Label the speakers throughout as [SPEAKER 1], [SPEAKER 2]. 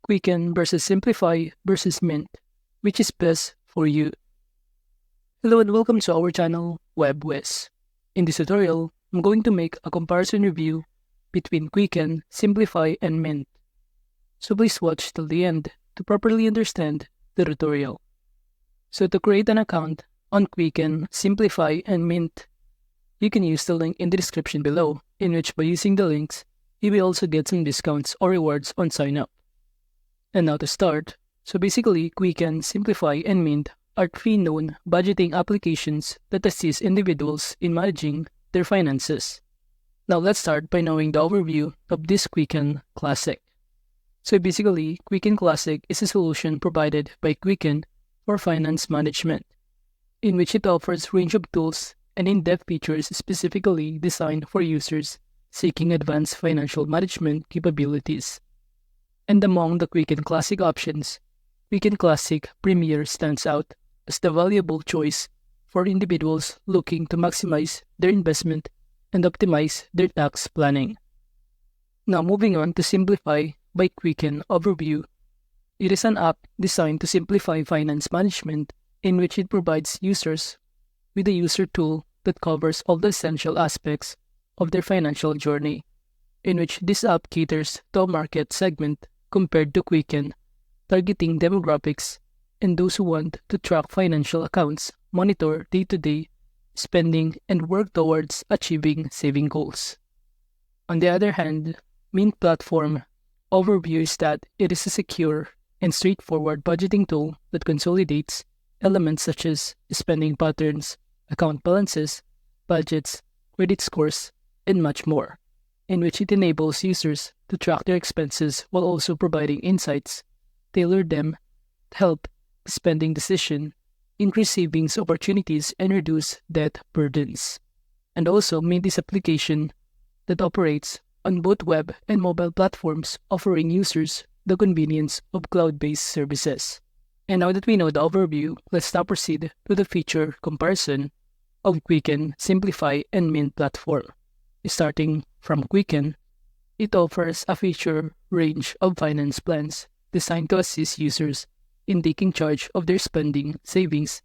[SPEAKER 1] Quicken versus Simplify versus Mint. Which is best for you? Hello and welcome to our channel, WebWiz. In this tutorial, I'm going to make a comparison review between Quicken, Simplify, and Mint. So please watch till the end to properly understand the tutorial. So to create an account on Quicken, Simplify, and Mint, you can use the link in the description below, in which by using the links, you will also get some discounts or rewards on sign up. And now to start, so basically Quicken, Simplify, and Mint are three known budgeting applications that assist individuals in managing their finances. Now let's start by knowing the overview of this Quicken Classic. So basically, Quicken Classic is a solution provided by Quicken for finance management, in which it offers range of tools and in-depth features specifically designed for users seeking advanced financial management capabilities. And among the Quicken Classic options, Quicken Classic Premier stands out as the valuable choice for individuals looking to maximize their investment and optimize their tax planning. Now moving on to Simplify by Quicken overview. It is an app designed to simplify finance management, in which it provides users with a user tool that covers all the essential aspects of their financial journey, in which this app caters to a market segment compared to Quicken, targeting demographics and those who want to track financial accounts, monitor day-to-day spending, and work towards achieving saving goals. On the other hand, Mint platform overview is that it is a secure and straightforward budgeting tool that consolidates elements such as spending patterns, account balances, budgets, credit scores, and much more, in which it enables users to track their expenses while also providing insights, tailor them to help spending decision, increase savings opportunities, and reduce debt burdens. And also Mint is application that operates on both web and mobile platforms, offering users the convenience of cloud-based services. And now that we know the overview, let's now proceed to the feature comparison of Quicken, Simplify, and Mint platform. Starting from Quicken, it offers a feature range of finance plans designed to assist users in taking charge of their spending, savings,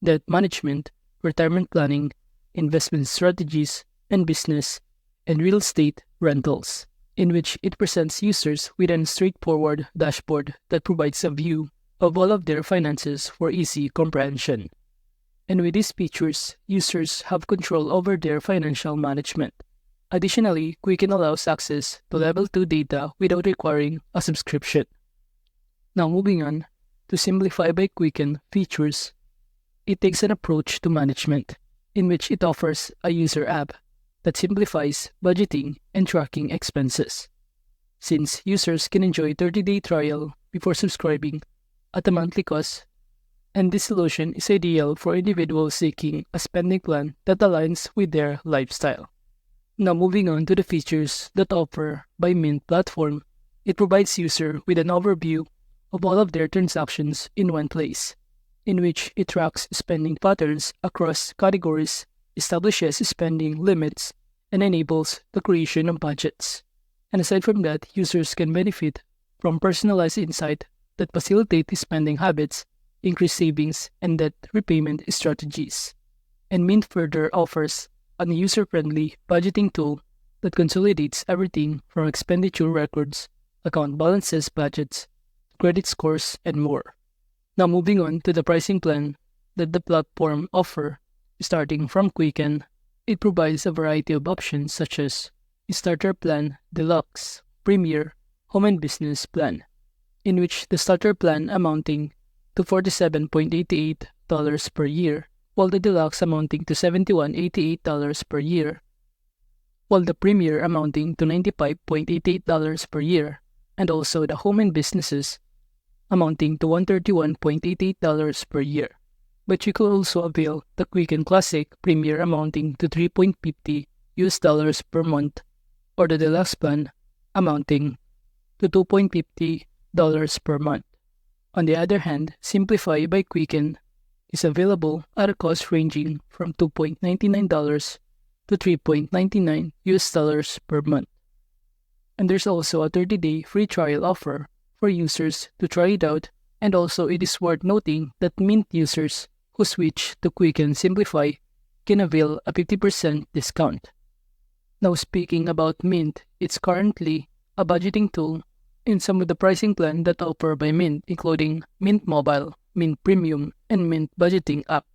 [SPEAKER 1] debt management, retirement planning, investment strategies, and business and real estate rentals, in which it presents users with a straightforward dashboard that provides a view of all of their finances for easy comprehension. And with these features, users have control over their financial management. Additionally, Quicken allows access to Level 2 data without requiring a subscription. Now moving on to Simplify by Quicken features, it takes an approach to management, in which it offers a user app that simplifies budgeting and tracking expenses, since users can enjoy a 30-day trial before subscribing at a monthly cost, and this solution is ideal for individuals seeking a spending plan that aligns with their lifestyle. Now moving on to the features that offer by Mint platform, it provides user with an overview of all of their transactions in one place, in which it tracks spending patterns across categories, establishes spending limits, and enables the creation of budgets. And aside from that, users can benefit from personalized insight that facilitate spending habits, increase savings, and debt repayment strategies. And Mint further offers a user-friendly budgeting tool that consolidates everything from expenditure records, account balances, budgets, credit scores, and more. Now moving on to the pricing plan that the platform offer. Starting from Quicken, it provides a variety of options such as Starter Plan, Deluxe, Premier, Home and Business Plan, in which the starter plan amounting to $47.88 per year, while the Deluxe amounting to $71.88 per year, while the Premier amounting to $95.88 per year, and also the Home and Businesses amounting to $131.88 per year. But you could also avail the Quicken Classic Premier amounting to $3.50 per month, or the Deluxe plan amounting to $2.50 per month. On the other hand, Simplify by Quicken is available at a cost ranging from $2.99 to $3.99 per month. And there's also a 30-day free trial offer for users to try it out, and also it is worth noting that Mint users who switch to Quicken Simplifi can avail a 50% discount. Now speaking about Mint, it's currently a budgeting tool in some of the pricing plan that offer by Mint, including Mint Mobile, Mint Premium, and Mint Budgeting app.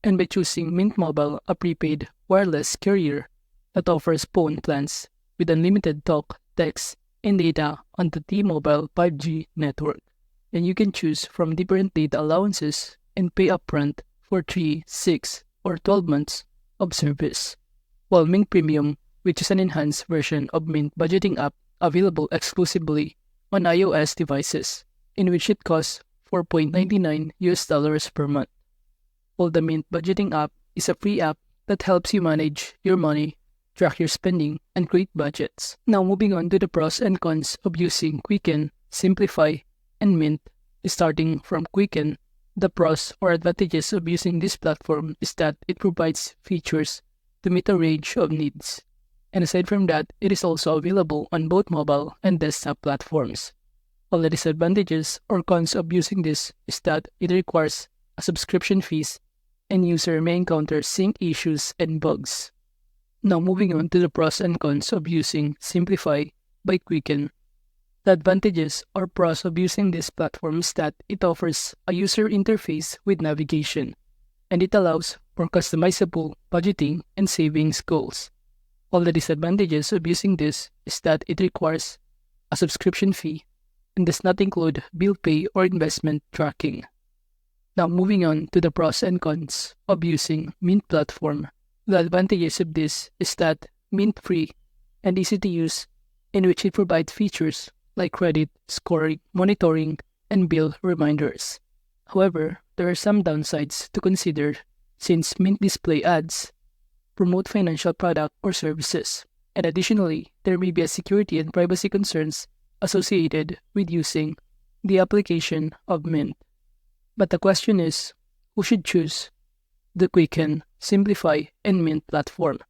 [SPEAKER 1] And by choosing Mint Mobile, a prepaid wireless carrier that offers phone plans with unlimited talk, text, and data on the T-Mobile 5G network. And you can choose from different data allowances and pay upfront for 3, 6, or 12 months of service. While Mint Premium, which is an enhanced version of Mint Budgeting app available exclusively on iOS devices, in which it costs $4.99 per month. While the Mint Budgeting app is a free app that helps you manage your money, track your spending, and create budgets. Now moving on to the pros and cons of using Quicken, Simplifi, and Mint. Starting from Quicken, the pros or advantages of using this platform is that it provides features to meet a range of needs. And aside from that, it is also available on both mobile and desktop platforms. While the disadvantages or cons of using this is that it requires a subscription fees and user may encounter sync issues and bugs. Now moving on to the pros and cons of using Simplifi by Quicken. The advantages or pros of using this platform is that it offers a user interface with navigation, and it allows for customizable budgeting and savings goals. While the disadvantages of using this is that it requires a subscription fee and does not include bill pay or investment tracking. Now moving on to the pros and cons of using Mint platform. The advantages of this is that Mint free and easy to use, in which it provides features like credit, scoring, monitoring, and bill reminders. However, there are some downsides to consider since Mint display ads promote financial product or services, and additionally, there may be a security and privacy concerns associated with using the application of Mint. But the question is, who should choose the Quicken, Simplifi, and Mint platform?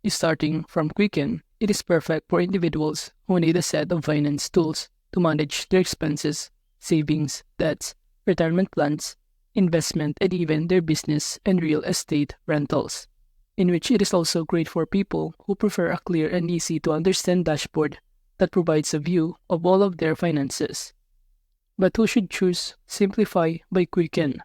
[SPEAKER 1] Starting from Quicken, it is perfect for individuals who need a set of finance tools to manage their expenses, savings, debts, retirement plans, investment, and even their business and real estate rentals, in which it is also great for people who prefer a clear and easy to understand dashboard that provides a view of all of their finances. But who should choose Simplifi by Quicken?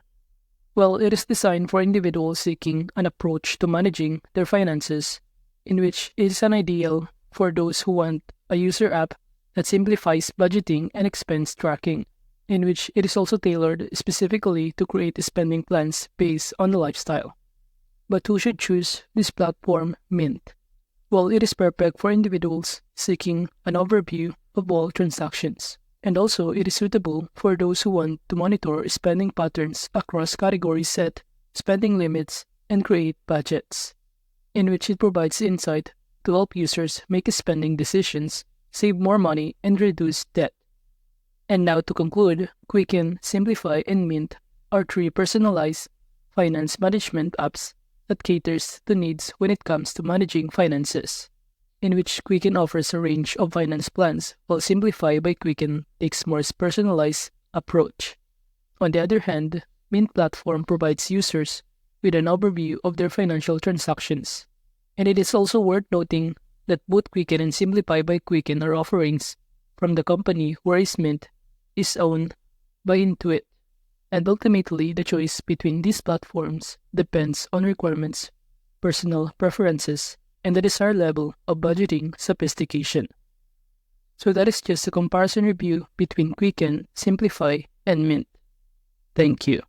[SPEAKER 1] Well, it is designed for individuals seeking an approach to managing their finances, in which it is an ideal for those who want a user app that simplifies budgeting and expense tracking, in which it is also tailored specifically to create spending plans based on the lifestyle. But who should choose this platform, Mint? Well, it is perfect for individuals seeking an overview of all transactions. And also, it is suitable for those who want to monitor spending patterns across categories, set spending limits, and create budgets, in which it provides insight to help users make spending decisions, save more money, and reduce debt. And now to conclude, Quicken, Simplifi, and Mint are 3 personalized finance management apps that caters to needs when it comes to managing finances, in which Quicken offers a range of finance plans, while Simplifi by Quicken takes more personalized approach. On the other hand, Mint platform provides users with an overview of their financial transactions. And it is also worth noting that both Quicken and Simplifi by Quicken are offerings from the company, whereas Mint is owned by Intuit. And ultimately, the choice between these platforms depends on requirements, personal preferences, and the desired level of budgeting sophistication. So that is just a comparison review between Quicken, Simplifi, and Mint. Thank you.